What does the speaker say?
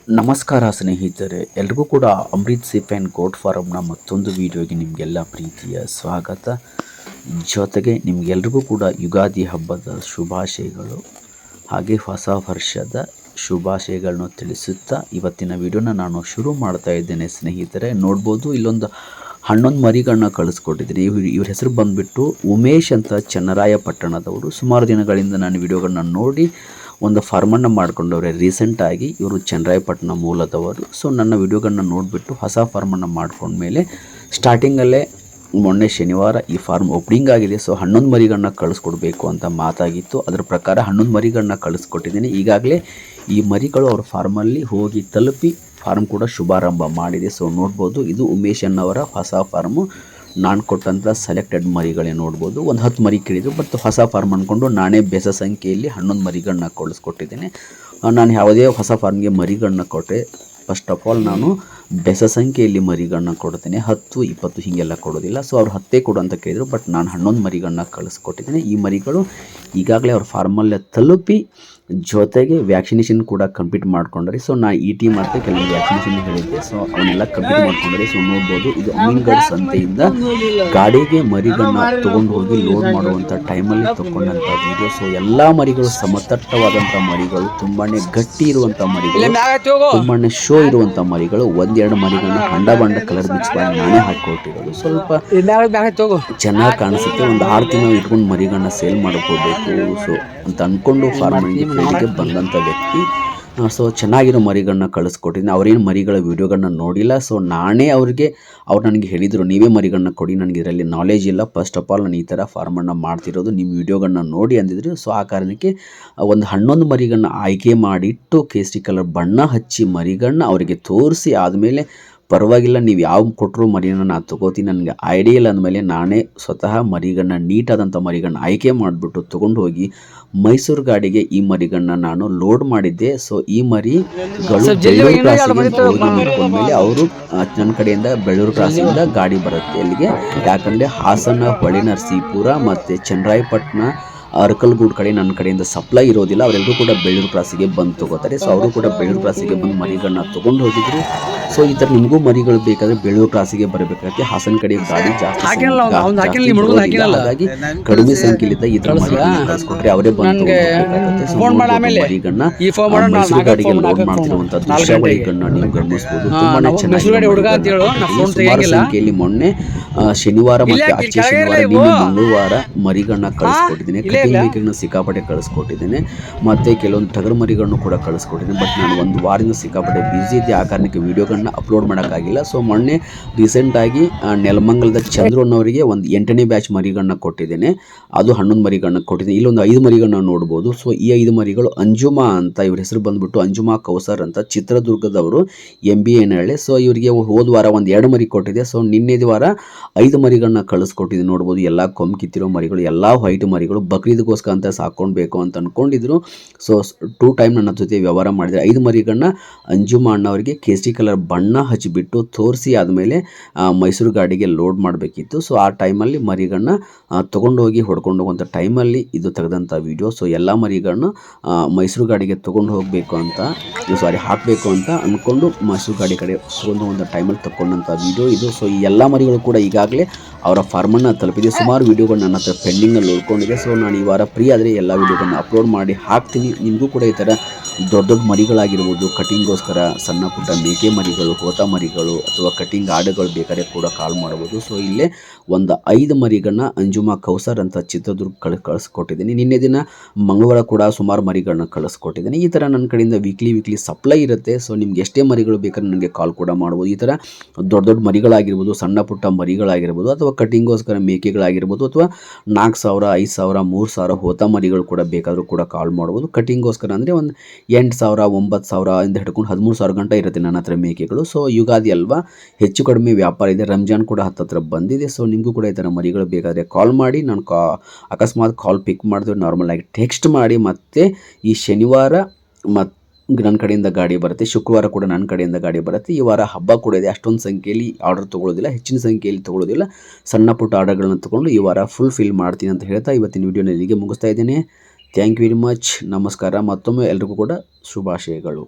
ನಮಸ್ಕಾರ ಸ್ನೇಹಿತರೆ, ಎಲ್ರಿಗೂ ಕೂಡ ಅಮೃತ್ ಸೇಫ್ ಆ್ಯಂಡ್ ಗೋಟ್ ಫಾರಮ್ನ ಮತ್ತೊಂದು ವಿಡಿಯೋಗೆ ನಿಮಗೆಲ್ಲ ಪ್ರೀತಿಯ ಸ್ವಾಗತ. ಜೊತೆಗೆ ನಿಮಗೆಲ್ರಿಗೂ ಕೂಡ ಯುಗಾದಿ ಹಬ್ಬದ ಶುಭಾಶಯಗಳು ಹಾಗೆ ಹೊಸ ವರ್ಷದ ಶುಭಾಶಯಗಳನ್ನು ತಿಳಿಸುತ್ತಾ ಇವತ್ತಿನ ವಿಡಿಯೋನ ನಾನು ಶುರು ಮಾಡ್ತಾ ಇದ್ದೇನೆ. ಸ್ನೇಹಿತರೆ ನೋಡ್ಬೋದು, ಇಲ್ಲೊಂದು 11 ಮರಿಗಳನ್ನ ಕಳಿಸ್ಕೊಟ್ಟಿದ್ದೀನಿ. ಇವ್ರ ಹೆಸರು ಬಂದುಬಿಟ್ಟು ಉಮೇಶ್ ಅಂತ, ಚನ್ನರಾಯಪಟ್ಟಣದವರು. ಸುಮಾರು ದಿನಗಳಿಂದ ನಾನು ವಿಡಿಯೋಗಳನ್ನ ನೋಡಿ ಒಂದು ಫಾರ್ಮನ್ನು ಮಾಡ್ಕೊಂಡವ್ರೆ. ರೀಸೆಂಟಾಗಿ ಇವರು ಚನ್ನರಾಯಪಟ್ಟಣ ಮೂಲದವರು. ಸೊ ನನ್ನ ವಿಡಿಯೋಗಳನ್ನ ನೋಡಿಬಿಟ್ಟು ಹೊಸ ಫಾರ್ಮನ್ನು ಮಾಡ್ಕೊಂಡ್ಮೇಲೆ ಸ್ಟಾರ್ಟಿಂಗಲ್ಲೇ ಮೊನ್ನೆ ಶನಿವಾರ ಈ ಫಾರ್ಮ್ ಓಪನಿಂಗ್ ಆಗಿದೆ. ಸೊ 11 ಮರಿಗಳನ್ನ ಕಳಿಸ್ಕೊಡ್ಬೇಕು ಅಂತ ಮಾತಾಗಿತ್ತು. ಅದರ ಪ್ರಕಾರ 11 ಮರಿಗಳನ್ನ ಕಳಿಸ್ಕೊಟ್ಟಿದ್ದೀನಿ. ಈಗಾಗಲೇ ಈ ಮರಿಗಳು ಅವ್ರ ಫಾರ್ಮಲ್ಲಿ ಹೋಗಿ ತಲುಪಿ ಫಾರ್ಮ್ ಕೂಡ ಶುಭಾರಂಭ ಮಾಡಿದೆ. ಸೊ ನೋಡ್ಬೋದು, ಇದು ಉಮೇಶ್ ಅನ್ನವರ ಹೊಸ ಫಾರ್ಮು. ನಾನು ಕೊಟ್ಟಂಥ ಸೆಲೆಕ್ಟೆಡ್ ಮರಿಗಳೇ ನೋಡ್ಬೋದು. ಒಂದು 10 ಮರಿ ಕೇಳಿದ್ರು, ಬಟ್ ಹೊಸ ಫಾರ್ಮ್ ಅಂದ್ಕೊಂಡು ನಾನೇ ಬೆಸ ಸಂಖ್ಯೆಯಲ್ಲಿ 11 ಮರಿಗಳನ್ನ ಕಳಿಸ್ಕೊಟ್ಟಿದ್ದೇನೆ. ನಾನು ಯಾವುದೇ ಹೊಸ ಫಾರ್ಮ್ಗೆ ಮರಿಗಳನ್ನ ಕೊಟ್ಟೆ, ಫಸ್ಟ್ ಆಫ್ ಆಲ್ ನಾನು ಬೆಸ ಸಂಖ್ಯೆಯಲ್ಲಿ ಮರಿಗಳನ್ನ ಕೊಡ್ತೇನೆ. 10, 20 ಹೀಗೆಲ್ಲ ಕೊಡೋದಿಲ್ಲ. ಸೊ ಅವ್ರು 10 ಕೊಡು ಅಂತ ಕೇಳಿದರು, ಬಟ್ ನಾನು 11 ಮರಿಗಳನ್ನ ಕಳಿಸ್ಕೊಟ್ಟಿದ್ದೇನೆ. ಈ ಮರಿಗಳು ಈಗಾಗಲೇ ಅವ್ರ ಫಾರ್ಮಲ್ಲೇ ತಲುಪಿ ಜೊತೆಗೆ ವ್ಯಾಕ್ಸಿನೇಷನ್ ಕೂಡ ಕಂಪ್ಲೀಟ್ ಮಾಡ್ಕೊಂಡ್ರಿ. ಸೊ ನಾ ET ಮತ್ತು ಕೆಲವೊಂದು ವ್ಯಾಕ್ಸಿನೇಷನ್ ಹೇಳಿದ್ದೆ. ಸೊ ಅವನ್ನೆಲ್ಲ ಕಂಪ್ಲೀಟ್ ಮಾಡ್ಕೊಂಡ್ರಿ. ಸೊ ನೋಡ್ಬೋದು, ಇದು ಅಮೀನ್ಗಢ ಸಂತೆಯಿಂದ ಗಾಡಿಗೆ ಮರಿಗಳನ್ನ ತೊಗೊಂಡು ಹೋಗಿ ಲೋಡ್ ಮಾಡುವಂಥ ಟೈಮಲ್ಲಿ ತಗೊಂಡಂಥ ವಿಡಿಯೋ. ಸೊ ಎಲ್ಲ ಮರಿಗಳು ಸಮತಟ್ಟವಾದಂಥ ಮರಿಗಳು, ತುಂಬಾ ಗಟ್ಟಿ ಇರುವಂಥ ಮರಿಗಳು, ತುಂಬಾ ಶೋ ಇರುವಂಥ ಮರಿಗಳು. 1-2 ಮರಿಗಳನ್ನ ಬಂಡ ಕಲರ್ ಮಿಕ್ಸ್ ಮಾಡಿ ನಾನೇ ಹಾಕಿಕೊಟ್ಟಿರೋದು. ಸ್ವಲ್ಪ ಚೆನ್ನಾಗಿ ಕಾಣಿಸುತ್ತೆ. ಒಂದು 6 ತಿಂಗಳು ಇಟ್ಕೊಂಡು ಮರಿಗಳನ್ನ ಸೇಲ್ ಮಾಡ್ಕೋಬೇಕು ಸೊ ಅಂತ ಅಂದ್ಕೊಂಡು ಫಾರ್ಮಿಂಗ್ ಫೀಲ್ಡ್ಗೆ ಬಂದಂಥ ವ್ಯಕ್ತಿ. ಸೊ ಚೆನ್ನಾಗಿರೋ ಮರಿಗಳನ್ನ ಕಳಿಸ್ಕೊಟ್ಟಿದ್ದೀನಿ. ಅವರೇನು ಮರಿಗಳ ವೀಡಿಯೋಗಳನ್ನ ನೋಡಿಲ್ಲ. ಸೊ ನಾನೇ ಅವ್ರು ನನಗೆ ಹೇಳಿದರು, ನೀವೇ ಮರಿಗಳನ್ನ ಕೊಡಿ, ನನಗೆ ಇದರಲ್ಲಿ ನಾಲೆಜ್ ಇಲ್ಲ, ಫಸ್ಟ್ ಆಫ್ ಆಲ್ ನಾನು ಈ ಥರ ಫಾರ್ಮನ್ನು ಮಾಡ್ತಿರೋದು, ನಿಮ್ಮ ವೀಡಿಯೋಗಳನ್ನ ನೋಡಿ ಅಂದಿದ್ರು. ಸೊ ಆ ಕಾರಣಕ್ಕೆ ಒಂದು 11 ಮರಿಗಳನ್ನ ಆಯ್ಕೆ ಮಾಡಿಟ್ಟು ಕೇಸರಿ ಕಲರ್ ಬಣ್ಣ ಹಚ್ಚಿ ಮರಿಗಳನ್ನ ಅವರಿಗೆ ತೋರಿಸಿ ಆದಮೇಲೆ ಪರವಾಗಿಲ್ಲ, ನೀವು ಯಾವ ಕೊಟ್ಟರು ಮರಿನ ನಾನು ತೊಗೋತೀನಿ, ನನಗೆ ಐಡಿಯಾ ಇಲ್ಲ ಅಂದಮೇಲೆ ನಾನೇ ಸ್ವತಃ ಮರಿಗಳನ್ನ ನೀಟಾದಂಥ ಮರಿಗಳನ್ನ ಆಯ್ಕೆ ಮಾಡಿಬಿಟ್ಟು ತೊಗೊಂಡು ಹೋಗಿ ಮೈಸೂರು ಗಾಡಿಗೆ ಈ ಮರಿಗಳನ್ನ ನಾನು ಲೋಡ್ ಮಾಡಿದ್ದೆ. ಸೊ ಈ ಮರಿಗಳು ಬೆಳ್ಳೂರು ಕ್ರಾಸಿಗೆ ಹೋಗಿ ನಿಂತ್ಕೊಂಡ್ಮೇಲೆ ಅವರು ನನ್ನ ಕಡೆಯಿಂದ ಬೆಳ್ಳೂರು ಕ್ರಾಸಿಂದ ಗಾಡಿ ಬರುತ್ತೆ ಅಲ್ಲಿಗೆ. ಯಾಕಂದರೆ ಹಾಸನ, ಹೊಳೆನರಸೀಪುರ ಮತ್ತು ಚನ್ನರಾಯಪಟ್ಟಣ, ಅರಕಲ್ಗೂಡು ಕಡೆ ನನ್ನ ಕಡೆಯಿಂದ ಸಪ್ಲೈ ಇರೋದಿಲ್ಲ. ಅವರೆಲ್ಲರೂ ಕೂಡ ಬೆಳ್ಳೂರು ಕ್ರಾಸಿಗೆ ಬಂದು ತೊಗೋತಾರೆ. ಸೊ ಅವರು ಕೂಡ ಬೆಳ್ಳೂರು ಕ್ರಾಸಿಗೆ ಬಂದು ಮರಿಗಳನ್ನ ತೊಗೊಂಡು ಹೋಗಿದ್ರು. ಸೊ ಈ ಥರ ನಿಮಗೂ ಮರಿಗಳು ಬೇಕಾದರೆ ಬೆಳ್ಳೂರು ಕ್ರಾಸಿಗೆ ಬರಬೇಕಾಗುತ್ತೆ. ಹಾಸನ ಕಡೆ ಗಾಡಿ ಜಾಸ್ತಿ, ಹಾಗಾಗಿ ಕಡಿಮೆ ಸಂಖ್ಯೆಲಿದ್ದ ಈ ಥರ ಮರಿಗಳನ್ನ ಕಳಿಸ್ಕೊಟ್ರೆ ಅವರೇ ಬಂದು ಮರಿಗಳನ್ನ ಮೈಸೂರು ಗಾಡಿಗೆ ಲೋಡ್ ಮಾಡ್ತಿರುವಂಥ ದೃಶ್ಯಾವಳಿಗಳನ್ನ ನೀವು ಗಮನಿಸಬಹುದು. ತುಂಬಾನೇ ಚೆನ್ನಾಗಿ ಸಂಖ್ಯೆಯಲ್ಲಿ ಮೊನ್ನೆ ಶನಿವಾರ ಮತ್ತು ಆಚೆ ಶನಿವಾರ, ಮಂಗಳವಾರ ಮರಿಗಳನ್ನ ಕಳಿಸ್ಕೊಟ್ಟಿದ್ದೀನಿ. ಕಟಿಂಗ್ ಸಿಕ್ಕಾಪಟ್ಟೆ ಕಳಿಸ್ಕೊಟ್ಟಿದ್ದೇನೆ ಮತ್ತು ಕೆಲವೊಂದು ಟಗರು ಮರಿಗಳನ್ನು ಕೂಡ ಕಳಿಸ್ಕೊಟ್ಟಿದ್ದೀನಿ. ಬಟ್ ನಾನು ಒಂದು ವಾರದಿಂದ ಸಿಕ್ಕಾಪಟ್ಟೆ ಬ್ಯುಸಿ ಇದ್ದೆ, ಆ ಕಾರಣಕ್ಕೆ ವೀಡಿಯೋಗಳನ್ನ ಅಪ್ಲೋಡ್ ಮಾಡೋಕ್ಕಾಗಿಲ್ಲ. ಸೊ ಮೊನ್ನೆ ರೀಸೆಂಟಾಗಿ ನೆಲಮಂಗಲದ ಚಂದ್ರನವರಿಗೆ ಒಂದು 8ನೇ ಬ್ಯಾಚ್ ಮರಿಗಳನ್ನ ಕೊಟ್ಟಿದ್ದೇನೆ. ಅದು 11 ಮರಿಗಳನ್ನ ಕೊಟ್ಟಿದ್ದೀನಿ. ಇಲ್ಲೊಂದು 5 ಮರಿಗಳನ್ನ ನೋಡ್ಬೋದು. ಸೊ ಈ 5 ಮರಿಗಳು ಅಂಜುಮಾ ಅಂತ, ಇವ್ರ ಹೆಸರು ಬಂದ್ಬಿಟ್ಟು ಅಂಜುಮಾ ಕೌಸರ್ ಅಂತ, ಚಿತ್ರದುರ್ಗದವರು, MBA ಹೇಳಿ. ಸೊ ಇವರಿಗೆ ಹೋದ ವಾರ ಒಂದು 2 ಮರಿ ಕೊಟ್ಟಿದೆ. ಸೊ ನಿನ್ನೆ ವಾರ 5 ಮರಿಗಳನ್ನ ಕಳಿಸ್ಕೊಟ್ಟಿದ್ದೀನಿ. ನೋಡ್ಬೋದು, ಎಲ್ಲ ಕೊಂಬ್ ಕಿತ್ತಿರೋ ಮರಿಗಳು, ಎಲ್ಲ ವೈಟ್ ಮರಿಗಳು. ಬಕ್ರೀದ್ಗೋಸ್ಕರ ಅಂತ ಸಾಕ್ಕೊಳ್ಬೇಕು ಅಂತ ಅಂದ್ಕೊಂಡಿದ್ರು. ಸೊ 2 ಟೈಮ್ ನನ್ನ ಜೊತೆ ವ್ಯವಹಾರ ಮಾಡಿದರೆ 5 ಮರಿಗಳನ್ನ ಅಂಜುಮಾ ಅಣ್ಣವರಿಗೆ ಕೇಸರಿ ಕಲರ್ ಬಣ್ಣ ಹಚ್ಚಿಬಿಟ್ಟು ತೋರಿಸಿ ಆದಮೇಲೆ ಮೈಸೂರು ಗಾಡಿಗೆ ಲೋಡ್ ಮಾಡಬೇಕಿತ್ತು. ಸೊ ಆ ಟೈಮಲ್ಲಿ ಮರಿಗಳನ್ನ ತೊಗೊಂಡೋಗಿ ಹೊಡ್ಕೊಂಡು ಹೋಗುವಂಥ ಟೈಮಲ್ಲಿ ಇದು ತೆಗೆದಂಥ ವಿಡಿಯೋ. ಸೊ ಎಲ್ಲ ಮರಿಗಳನ್ನ ಮೈಸೂರು ಗಾಡಿಗೆ ತೊಗೊಂಡು ಹೋಗಬೇಕು ಅಂತ, ಹಾಕಬೇಕು ಅಂತ ಅಂದ್ಕೊಂಡು ಮೈಸೂರು ಗಾಡಿ ಕಡೆ ತೊಗೊಂಡು ಹೋಗುವಂಥ ಟೈಮಲ್ಲಿ ತಗೊಂಡಂಥ ವಿಡಿಯೋ ಇದು. ಸೊ ಈ ಎಲ್ಲ ಮರಿಗಳು ಕೂಡ ಈಗಾಗಲೇ ಅವರ ಫಾರ್ಮನ್ನು ತಲುಪಿದೆ. ಸುಮಾರು ವೀಡಿಯೋಗಳು ನನ್ನ ಹತ್ರ ಪೆಂಡಿಂಗಲ್ಲಿ ಉಳ್ಕೊಂಡಿದೆ. ಸೊ ನಾನು ಈ ವಾರ ಫ್ರೀ ಆದರೆ ಎಲ್ಲ ವೀಡಿಯೋಗಳನ್ನ ಅಪ್ಲೋಡ್ ಮಾಡಿ ಹಾಕ್ತೀನಿ. ನಿಮಗೂ ಕೂಡ ಈ ಥರ ದೊಡ್ಡ ಮರಿಗಳಾಗಿರ್ಬೋದು, ಕಟಿಂಗ್ಗೋಸ್ಕರ ಸಣ್ಣ ಪುಟ್ಟ ಮೇಕೆ ಮರಿಗಳು, ಹೋತ ಮರಿಗಳು ಅಥವಾ ಕಟಿಂಗ್ ಆಡುಗಳು ಬೇಕಾದ್ರೆ ಕೂಡ ಕಾಲ್ ಮಾಡ್ಬೋದು. ಸೊ ಇಲ್ಲೇ ಒಂದು 5 ಮರಿಗಳನ್ನ ಅಂಜುಮಾ ಕೌಸರ್ ಅಂತ ಚಿತ್ರದುರ್ಗ ಕಳಿಸ್ಕೊಟ್ಟಿದ್ದೀನಿ. ನಿನ್ನೆ ದಿನ ಮಂಗಳವಾರ ಕೂಡ ಸುಮಾರು ಮರಿಗಳನ್ನ ಕಳಿಸ್ಕೊಟ್ಟಿದ್ದೀನಿ. ಈ ಥರ ನನ್ನ ಕಡೆಯಿಂದ ವೀಕ್ಲಿ ಸಪ್ಲೈ ಇರುತ್ತೆ. ಸೊ ನಿಮ್ಗೆ ಎಷ್ಟೇ ಮರಿಗಳು ಬೇಕಾದ್ರೆ ನನಗೆ ಕಾಲ್ ಕೂಡ ಮಾಡ್ಬೋದು. ಈ ಥರ ದೊಡ್ಡ ಮರಿಗಳಾಗಿರ್ಬೋದು, ಸಣ್ಣ ಪುಟ್ಟ ಮರಿಗಳಾಗಿರ್ಬೋದು, ಅಥವಾ ಕಟಿಂಗ್ಗೋಸ್ಕರ ಮೇಕೆಗಳಾಗಿರ್ಬೋದು, ಅಥವಾ 4,000, 5,000, 3,000 ಹೋತ ಮರಿಗಳು ಕೂಡ ಬೇಕಾದರೂ ಕೂಡ ಕಾಲ್ ಮಾಡ್ಬೋದು. ಕಟಿಂಗ್ಗೋಸ್ಕರ ಅಂದರೆ ಒಂದು 8,000, 9,000 ಇಂದ ಹಿಡ್ಕೊಂಡು 13,000 ಗಂಟೆ ಇರುತ್ತೆ ನನ್ನ ಹತ್ರ ಮೇಕೆಗಳು. ಸೊ ಯುಗಾದಿ ಅಲ್ವಾ, ಹೆಚ್ಚು ಕಡಿಮೆ ವ್ಯಾಪಾರ ಇದೆ. ರಂಜಾನ್ ಕೂಡ ಹತ್ತಿರ ಬಂದಿದೆ. ಸೊ ನಿಮಗೂ ಕೂಡ ಈ ಥರ ಮರಿಗಳು ಬೇಕಾದರೆ ಕಾಲ್ ಮಾಡಿ. ನಾನು ಅಕಸ್ಮಾತ್ ಕಾಲ್ ಪಿಕ್ ಮಾಡಿದ್ರೆ ನಾರ್ಮಲಾಗಿ ಟೆಕ್ಸ್ಟ್ ಮಾಡಿ. ಮತ್ತು ಈ ಶನಿವಾರ ಮತ್ತು ನನ್ನ ಕಡೆಯಿಂದ ಗಾಡಿ ಬರುತ್ತೆ, ಶುಕ್ರವಾರ ಕೂಡ ನನ್ನ ಕಡೆಯಿಂದ ಗಾಡಿ ಬರುತ್ತೆ. ಈ ವಾರ ಹಬ್ಬ ಕೂಡ ಇದೆ, ಅಷ್ಟೊಂದು ಸಂಖ್ಯೆಯಲ್ಲಿ ಆರ್ಡರ್ ತೊಗೊಳ್ಳೋದಿಲ್ಲ, ಹೆಚ್ಚಿನ ಸಂಖ್ಯೆಯಲ್ಲಿ ತೊಗೊಳ್ಳೋದಿಲ್ಲ. ಸಣ್ಣ ಪುಟ್ಟ ಆರ್ಡರ್ಗಳನ್ನ ತೊಗೊಂಡು ಈ ವಾರ ಫಿಲ್ ಮಾಡ್ತೀನಿ ಅಂತ ಹೇಳ್ತಾ ಇವತ್ತಿನ ವೀಡಿಯೋನ ಇಲ್ಲಿಗೆ ಮುಗಿಸ್ತಾ ಇದ್ದೀನಿ. Thank you very much. ನಮಸ್ಕಾರ. ಮತ್ತೊಮ್ಮೆ ಎಲ್ರಿಗೂ ಕೂಡ ಶುಭಾಶಯಗಳು.